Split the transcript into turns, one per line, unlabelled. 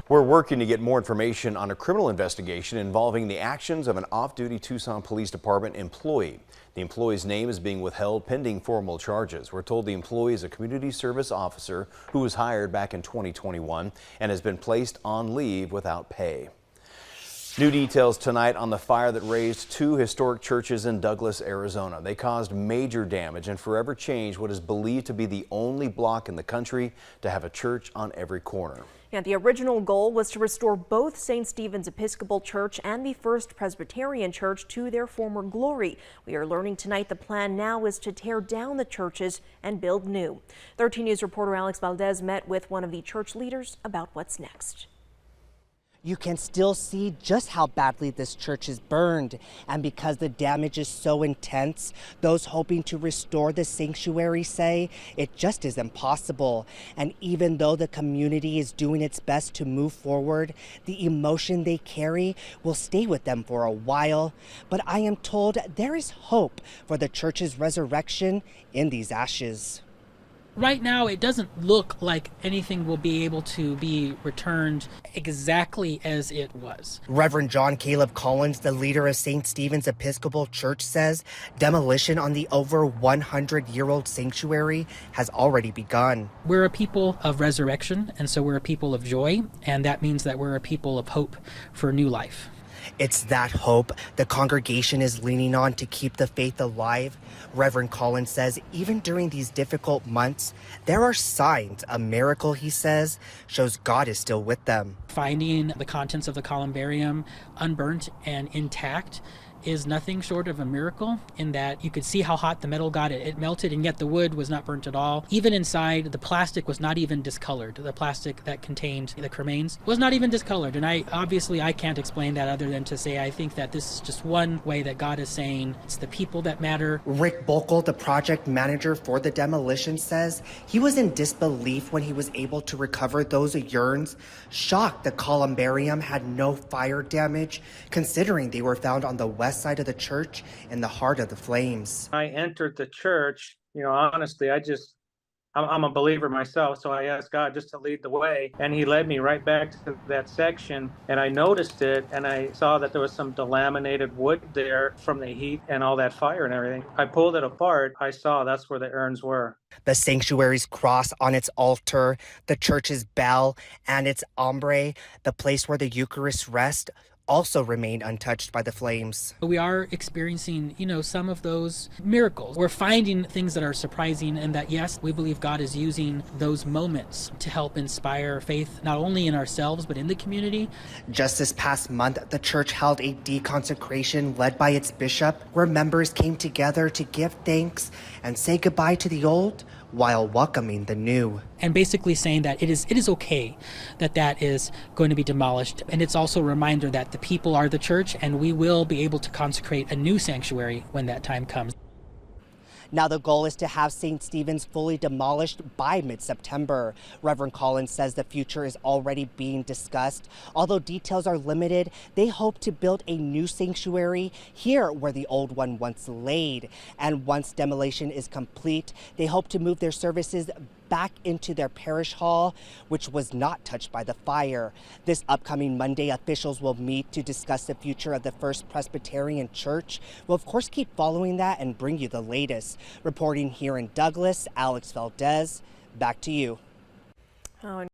We're working to get more information on a criminal investigation involving the actions of an off-duty Tucson Police Department employee. The employee's name is being withheld pending formal charges. We're told the employee is a community service officer who was hired back in 2021 and has been placed on leave without pay. New details tonight on the fire that razed two historic churches in Douglas, Arizona. They caused major damage and forever changed what is believed to be the only block in the country to have a church on every corner.
Yeah, the original goal was to restore both St. Stephen's Episcopal Church and the First Presbyterian Church to their former glory. We are learning tonight the plan now is to tear down the churches and build new. 13 News reporter Alex Valdez met with one of the church leaders about what's next.
You can still see just how badly this church is burned. And because the damage is so intense, those hoping to restore the sanctuary say it just is impossible. And even though the community is doing its best to move forward, the emotion they carry will stay with them for a while. But I am told there is hope for the church's resurrection in these ashes.
Right now, it doesn't look like anything will be able to be returned exactly as it was.
Reverend John Caleb Collins, the leader of St. Stephen's Episcopal Church, says demolition on the over 100-year-old sanctuary has already begun.
We're a people of resurrection, and so we're a people of joy, and that means that we're a people of hope for new life.
It's that hope the congregation is leaning on to keep the faith alive. Reverend Collins says even during these difficult months, there are signs. A miracle, he says, shows God is still with them.
Finding the contents of the columbarium unburnt and intact is nothing short of a miracle, in that you could see how hot the metal got. It melted, and yet the wood was not burnt at all. Even inside, the plastic was not even discolored. The plastic that contained the cremains was not even discolored. And I can't explain that other than to say I think that this is just one way that God is saying it's the people that matter.
Rick Bokel, the project manager for the demolition, says he was in disbelief when he was able to recover those urns, shocked the columbarium had no fire damage, considering they were found on the west side of the church in the heart of the flames.
I entered the church, honestly, I'm a believer myself, so I asked God just to lead the way, and he led me right back to that section, and I noticed it, and I saw that there was some delaminated wood there from the heat and all that fire and everything. I pulled it apart. I saw that's where the urns were.
The sanctuary's cross on its altar, the church's bell, and its ombre, the place where the Eucharist rests, also remained untouched by the flames.
We are experiencing, some of those miracles. We're finding things that are surprising, and that, yes, we believe God is using those moments to help inspire faith, not only in ourselves, but in the community.
Just this past month, the church held a deconsecration led by its bishop, where members came together to give thanks and say goodbye to the old while welcoming the new.
And basically saying that it is okay that is going to be demolished. And it's also a reminder that the people are the church, and we will be able to consecrate a new sanctuary when that time comes.
Now the goal is to have St. Stephen's fully demolished by mid-September. Reverend Collins says the future is already being discussed. Although details are limited, they hope to build a new sanctuary here where the old one once laid. And once demolition is complete, they hope to move their services back into their parish hall, which was not touched by the fire. This upcoming Monday, officials will meet to discuss the future of the First Presbyterian Church. We'll of course keep following that and bring you the latest. Reporting here in Douglas, Alex Valdez, back to you.